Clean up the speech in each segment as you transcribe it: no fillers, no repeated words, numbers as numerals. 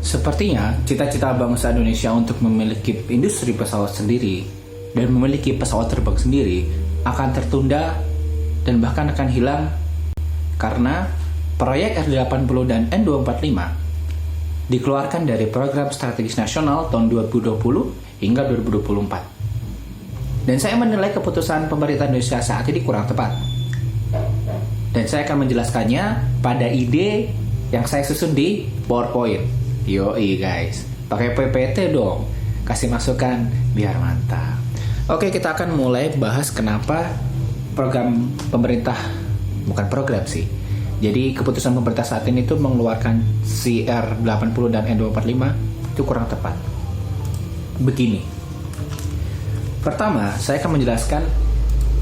Sepertinya cita-cita bangsa Indonesia untuk memiliki industri pesawat sendiri dan memiliki pesawat terbang sendiri akan tertunda dan bahkan akan hilang karena proyek R80 dan N245 dikeluarkan dari Program Strategis Nasional tahun 2020 hingga 2024. Dan saya menilai keputusan pemerintah Indonesia saat ini kurang tepat. Dan saya akan menjelaskannya pada ide yang saya susun di PowerPoint. Yoi guys, pakai PPT dong, kasih masukan biar mantap. Oke, kita akan mulai bahas kenapa program pemerintah, bukan program sih, jadi keputusan pemerintah saat ini itu mengeluarkan CR80 dan N245 itu kurang tepat. Begini, pertama saya akan menjelaskan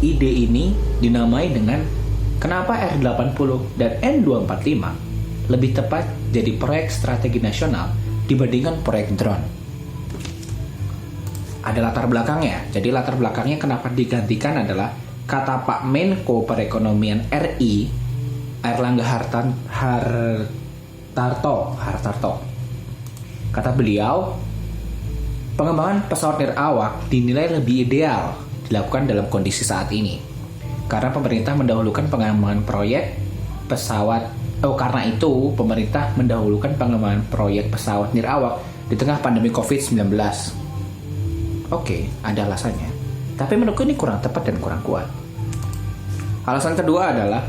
ide ini dinamai dengan kenapa R80 dan N245 lebih tepat jadi proyek strategi nasional dibandingkan proyek drone. Ada latar belakangnya. Jadi latar belakangnya kenapa digantikan adalah kata Pak Menko Perekonomian RI Airlangga Hartarto. Kata beliau, pengembangan pesawat nirawak dinilai lebih ideal dilakukan dalam kondisi saat ini. Karena pemerintah mendahulukan pengembangan proyek pesawat karena itu, pemerintah mendahulukan pengembangan proyek pesawat nirawak di tengah pandemi COVID-19. Oke, ada alasannya. Tapi menurutku ini kurang tepat dan kurang kuat. Alasan kedua adalah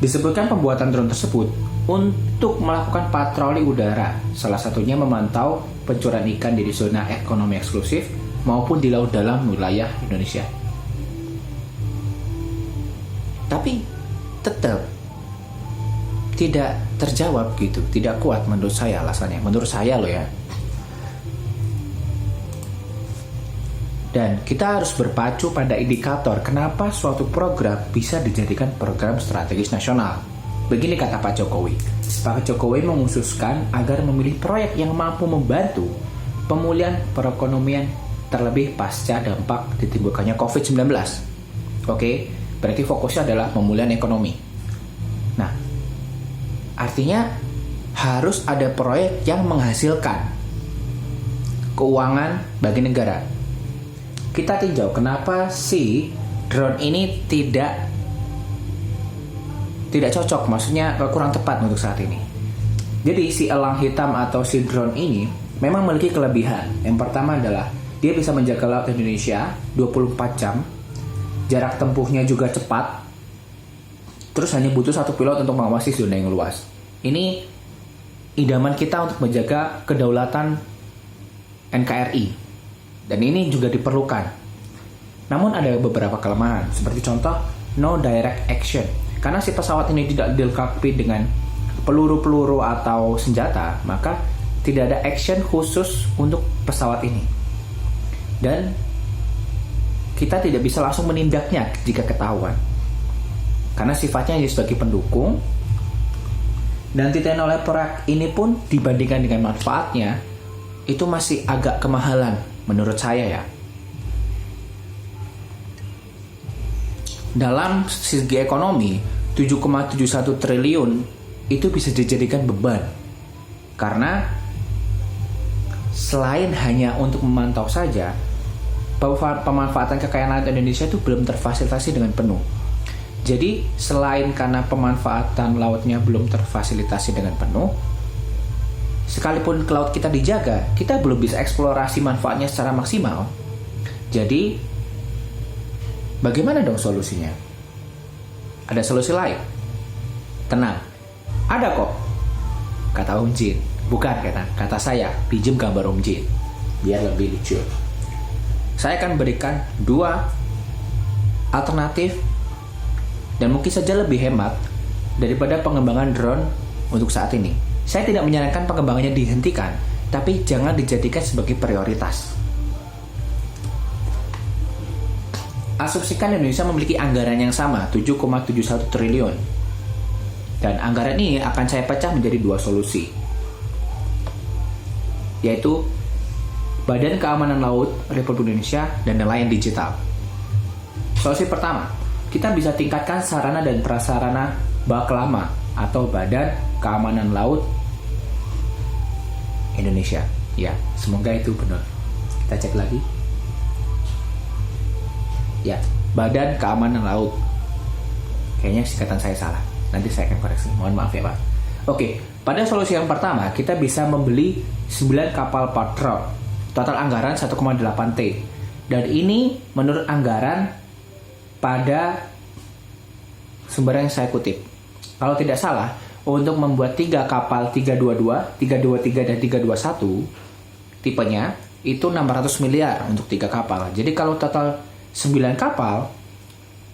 disebutkan pembuatan drone tersebut untuk melakukan patroli udara, salah satunya memantau pencurian ikan di zona ekonomi eksklusif maupun di laut dalam wilayah Indonesia. Tapi tetap tidak terjawab gitu, tidak kuat menurut saya alasannya, menurut saya loh ya. Dan kita harus berpacu pada indikator kenapa suatu program bisa dijadikan program strategis nasional. Begini kata Pak Jokowi. Pak Jokowi mengususkan agar memilih proyek yang mampu membantu pemulihan perekonomian terlebih pasca dampak ditimbulkannya COVID-19. Oke, berarti fokusnya adalah pemulihan ekonomi. Nah, artinya harus ada proyek yang menghasilkan keuangan bagi negara. Kita tinjau kenapa si drone ini tidak cocok, maksudnya kurang tepat untuk saat ini. Jadi si elang hitam atau si drone ini memang memiliki kelebihan. Yang pertama adalah dia bisa menjaga laut Indonesia 24 jam. Jarak tempuhnya juga cepat. Terus hanya butuh satu pilot untuk mengawasi zona yang luas. Ini idaman kita untuk menjaga kedaulatan NKRI. Dan ini juga diperlukan. Namun ada beberapa kelemahan, seperti contoh no direct action. Karena si pesawat ini tidak dilengkapi dengan peluru-peluru atau senjata, maka tidak ada action khusus untuk pesawat ini. Dan kita tidak bisa langsung menindaknya jika ketahuan. Karena sifatnya hanya sebagai pendukung. Dan oleh proyek ini pun dibandingkan dengan manfaatnya, itu masih agak kemahalan menurut saya ya. Dalam segi ekonomi, 7,71 triliun itu bisa dijadikan beban. Karena selain hanya untuk memantau saja, pemanfaatan kekayaan laut Indonesia itu belum terfasilitasi dengan penuh. Jadi, selain karena pemanfaatan lautnya belum terfasilitasi dengan penuh, sekalipun laut kita dijaga, kita belum bisa eksplorasi manfaatnya secara maksimal. Jadi, bagaimana dong solusinya? Ada solusi lain? Tenang, ada kok, kata Om Jin. Bukan kata saya, pinjam gambar Om Jin, biar lebih lucu. Saya akan berikan dua alternatif dan mungkin saja lebih hemat daripada pengembangan drone untuk saat ini. Saya tidak menyarankan pengembangannya dihentikan, tapi jangan dijadikan sebagai prioritas. Asumsikan Indonesia memiliki anggaran yang sama, 7,71 triliun. Dan anggaran ini akan saya pecah menjadi dua solusi, yaitu Badan Keamanan Laut Republik Indonesia dan nelayan digital. Solusi pertama, kita bisa tingkatkan sarana dan prasarana Baklama atau Badan Keamanan Laut Indonesia. Ya, semoga itu benar. Kita cek lagi. Ya, Badan Keamanan Laut. Kayaknya singkatan saya salah. Nanti saya akan koreksi. Mohon maaf ya Pak. Oke, pada solusi yang pertama kita bisa membeli 9 kapal patrol. Total anggaran 1,8 T. Dan ini menurut anggaran pada sumber yang saya kutip. Kalau tidak salah, untuk membuat 3 kapal 322, 323 dan 321 tipenya itu 600 miliar untuk 3 kapal. Jadi kalau total 9 kapal,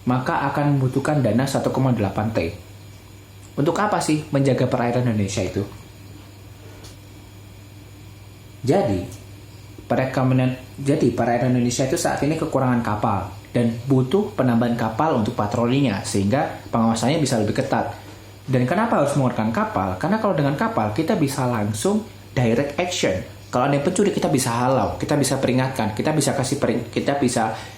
maka akan membutuhkan dana 1,8 T. Untuk apa sih menjaga perairan Indonesia itu? Jadi, perairan Indonesia itu saat ini kekurangan kapal dan butuh penambahan kapal untuk patrolinya sehingga pengawasannya bisa lebih ketat. Dan kenapa harus mengeluarkan kapal? Karena kalau dengan kapal kita bisa langsung direct action. Kalau ada yang pencuri kita bisa halau, kita bisa peringatkan, kita bisa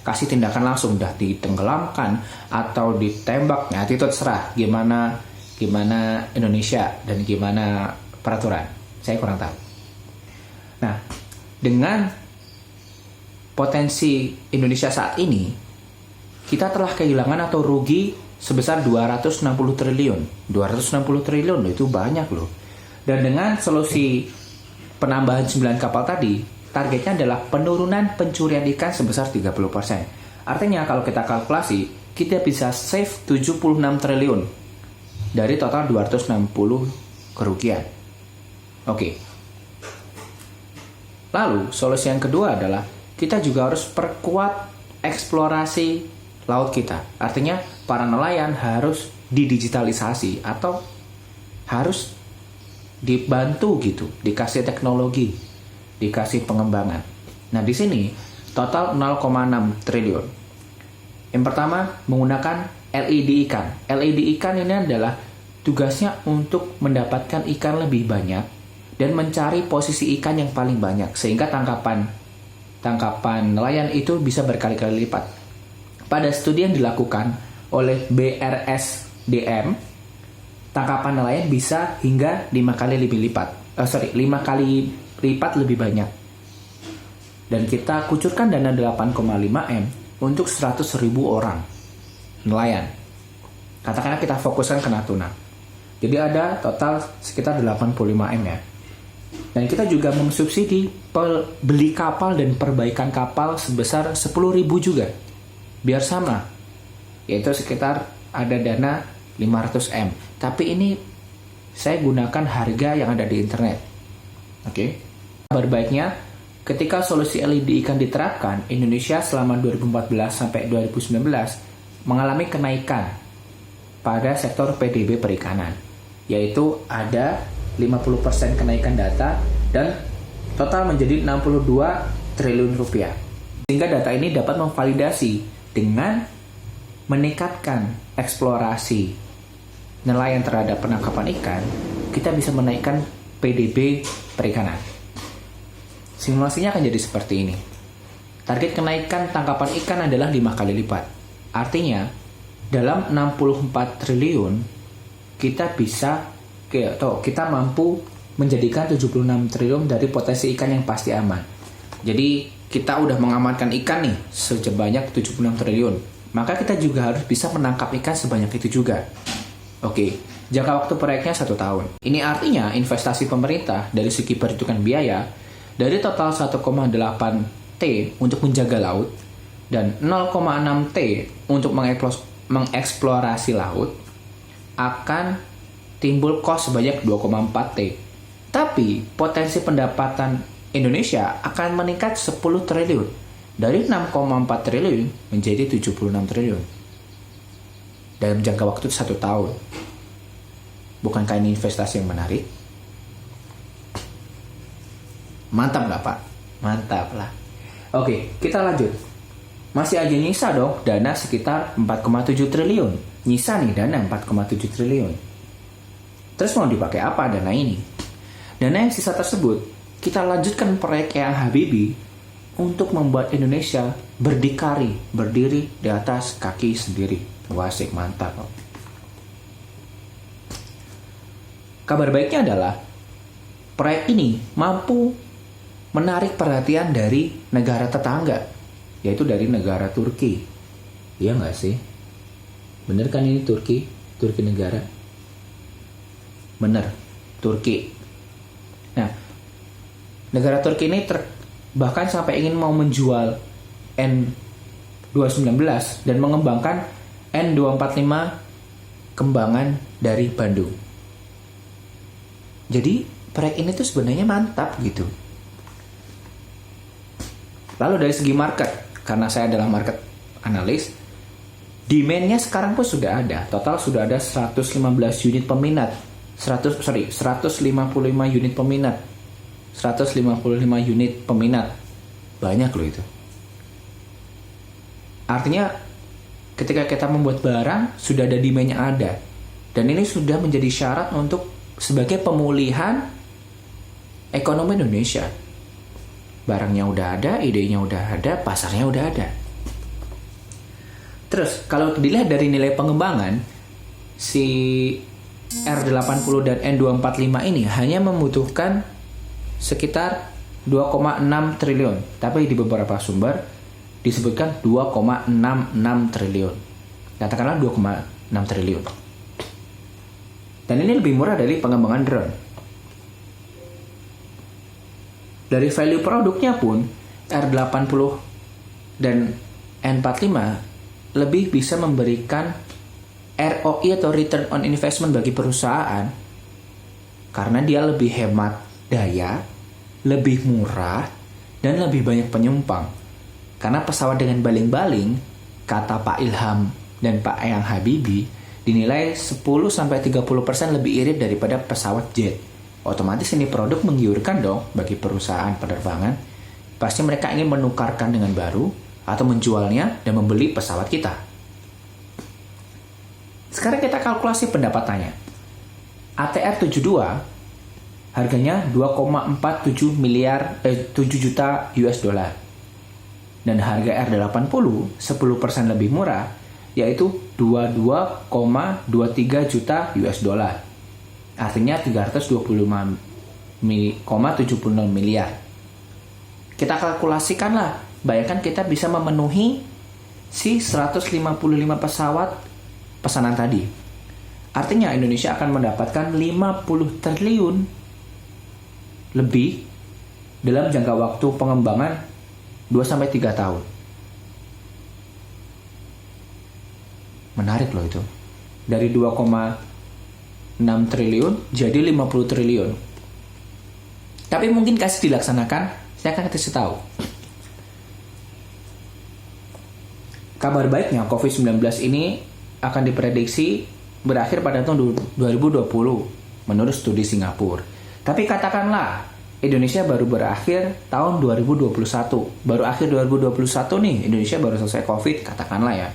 kasih tindakan langsung, dah ditenggelamkan atau ditembak. Nah, itu terserah gimana Indonesia dan gimana peraturan. Saya kurang tahu. Nah, dengan potensi Indonesia saat ini, kita telah kehilangan atau rugi sebesar 260 triliun. 260 triliun itu banyak loh. Dan dengan solusi penambahan 9 kapal tadi, targetnya adalah penurunan pencurian ikan sebesar 30%. Artinya kalau kita kalkulasi, kita bisa save 76 triliun dari total 260 kerugian. Oke. Lalu, solusi yang kedua adalah kita juga harus perkuat eksplorasi laut kita. Artinya, para nelayan harus didigitalisasi atau harus dibantu gitu, dikasih teknologi, dikasih pengembangan. Nah, di sini total 0,6 triliun. Yang pertama, menggunakan LED ikan. LED ikan ini adalah tugasnya untuk mendapatkan ikan lebih banyak dan mencari posisi ikan yang paling banyak sehingga tangkapan nelayan itu bisa berkali-kali lipat. Pada studi yang dilakukan oleh BRSDM, tangkapan nelayan bisa hingga 5 kali lipat lebih banyak. Dan kita kucurkan dana 8,5 M untuk 100.000 orang nelayan. Katakanlah kita fokuskan ke Natuna. Jadi ada total sekitar 85 M ya. Dan kita juga mensubsidi beli kapal dan perbaikan kapal sebesar 10.000 juga. Biar sama. Yaitu sekitar ada dana 500 M. Tapi ini saya gunakan harga yang ada di internet. Oke. Kabar baiknya, ketika solusi LED ikan diterapkan, Indonesia selama 2014 sampai 2019 mengalami kenaikan pada sektor PDB perikanan, yaitu ada 50% kenaikan data dan total menjadi 62 triliun rupiah. Sehingga data ini dapat memvalidasi dengan meningkatkan eksplorasi nelayan terhadap penangkapan ikan, kita bisa menaikkan PDB perikanan. Simulasinya akan jadi seperti ini. Target kenaikan tangkapan ikan adalah 5 kali lipat. Artinya, dalam 64 triliun, kita mampu menjadikan 76 triliun dari potensi ikan yang pasti aman. Jadi, kita udah mengamankan ikan nih sebanyak 76 triliun. Maka kita juga harus bisa menangkap ikan sebanyak itu juga. Oke, jangka waktu proyeknya 1 tahun. Ini artinya investasi pemerintah dari segi perhitungan biaya dari total 1,8 T untuk menjaga laut dan 0,6 T untuk mengeksplorasi laut akan timbul cost sebanyak 2,4 T. Tapi potensi pendapatan Indonesia akan meningkat 10 triliun dari 6,4 triliun menjadi 76 triliun. Dalam jangka waktu 1 tahun. Bukankah ini investasi yang menarik? Mantap nggak Pak? Mantap lah. Oke, kita lanjut. Masih aja nyisa dong dana sekitar 4,7 triliun. Nyisa nih dana 4,7 triliun. Terus mau dipakai apa dana ini? Dana yang sisa tersebut, kita lanjutkan proyek Eyang Habibie untuk membuat Indonesia berdiri di atas kaki sendiri. Wasik, mantap. Kabar baiknya adalah proyek ini mampu menarik perhatian dari negara tetangga, yaitu dari negara Turki. Iya nggak sih? Bener kan ini Turki? Turki negara? Bener, Turki. Nah, negara Turki ini bahkan sampai ingin mau menjual N219 dan mengembangkan N245 kembangan dari Bandung. Jadi proyek ini tuh sebenarnya mantap gitu. Lalu dari segi market, karena saya adalah market analis, demand-nya sekarang pun sudah ada. Total sudah ada 115 unit peminat. 155 unit peminat. 155 unit peminat. Banyak loh itu. Artinya ketika kita membuat barang, sudah ada demand yang ada. Dan ini sudah menjadi syarat untuk sebagai pemulihan ekonomi Indonesia. Barangnya udah ada, idenya udah ada, pasarnya udah ada. Terus kalau dilihat dari nilai pengembangan, si R80 dan N245 ini hanya membutuhkan sekitar 2,6 triliun. Tapi di beberapa sumber disebutkan 2,66 triliun. Katakanlah 2,6 triliun. Dan ini lebih murah dari pengembangan drone. Dari value produknya pun, R80 dan N45 lebih bisa memberikan ROI atau Return on Investment bagi perusahaan karena dia lebih hemat daya, lebih murah, dan lebih banyak penumpang. Karena pesawat dengan baling-baling, kata Pak Ilham dan Pak Eyang Habibie, dinilai 10-30% lebih irit daripada pesawat jet. Otomatis ini produk menggiurkan dong bagi perusahaan penerbangan. Pasti mereka ingin menukarkan dengan baru atau menjualnya dan membeli pesawat kita. Sekarang kita kalkulasi pendapatannya. ATR 72 harganya 2,47 juta US dollar. Dan harga R80 10% lebih murah, yaitu 22,23 juta US dollar. Artinya 325,70 miliar. Kita kalkulasikanlah, bayangkan kita bisa memenuhi si 155 pesawat pesanan tadi. Artinya Indonesia akan mendapatkan 50 triliun lebih dalam jangka waktu pengembangan 2-3 tahun. Menarik loh itu. Dari 2,6 triliun jadi 50 triliun. Tapi mungkin kasih dilaksanakan, saya akan kasih tahu. Kabar baiknya COVID-19 ini akan diprediksi berakhir pada tahun 2020 menurut studi Singapura. Tapi katakanlah Indonesia baru berakhir tahun 2021. Baru akhir 2021 nih, Indonesia baru selesai COVID, katakanlah ya.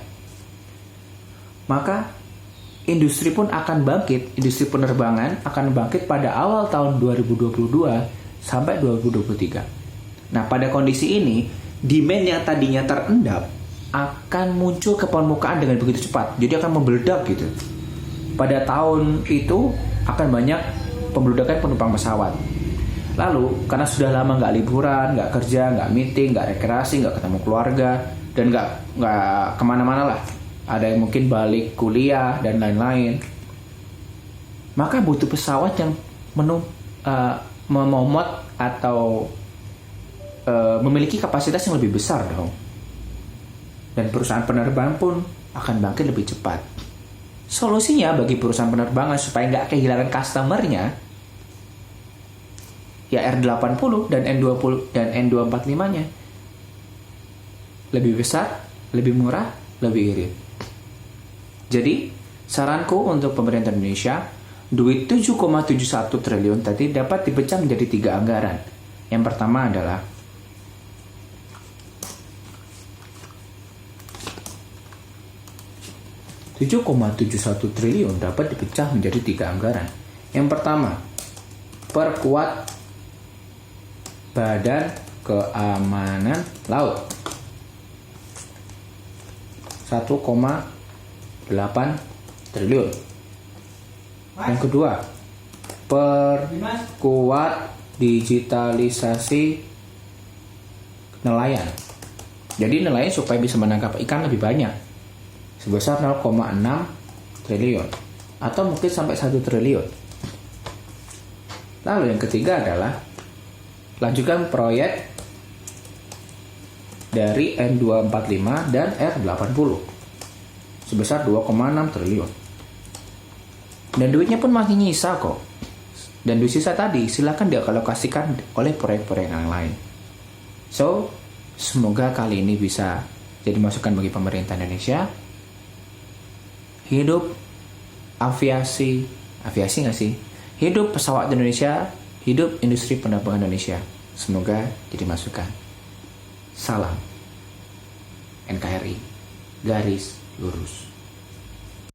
Maka industri pun akan bangkit, industri penerbangan akan bangkit pada awal tahun 2022 sampai 2023. Nah, pada kondisi ini, demand yang tadinya terendap akan muncul ke permukaan dengan begitu cepat. Jadi akan membeledak gitu. Pada tahun itu akan banyak pembeludakan penumpang pesawat. Lalu, karena sudah lama nggak liburan, nggak kerja, nggak meeting, nggak rekreasi, nggak ketemu keluarga, dan nggak kemana-mana lah. Ada yang mungkin balik kuliah dan lain-lain. Maka butuh pesawat yang memomot atau memiliki kapasitas yang lebih besar dong. Dan perusahaan penerbangan pun akan bangkit lebih cepat. Solusinya bagi perusahaan penerbangan supaya nggak kehilangan customer-nya, ya R80 dan N20 dan N245-nya lebih besar, lebih murah, lebih irit. Jadi, saranku untuk pemerintah Indonesia, duit 7,71 triliun tadi dapat dipecah menjadi 3 anggaran. Yang pertama adalah $7,71 triliun dapat dipecah menjadi 3 anggaran. Yang pertama, perkuat Badan Keamanan Laut 1,8 triliun. Yang kedua, perkuat digitalisasi nelayan. Jadi nelayan supaya bisa menangkap ikan lebih banyak sebesar 0,6 triliun atau mungkin sampai 1 triliun. Lalu yang ketiga adalah lanjutkan proyek dari N245 dan R80 sebesar 2,6 triliun. Dan duitnya pun masih nyisa kok. Dan duit sisa tadi silakan dialokasikan oleh proyek-proyek yang lain. So, semoga kali ini bisa jadi masukan bagi pemerintah Indonesia. Hidup aviasi nggak sih? Hidup pesawat Indonesia, hidup industri penerbangan Indonesia. Semoga jadi masukan. Salam NKRI, garis lurus.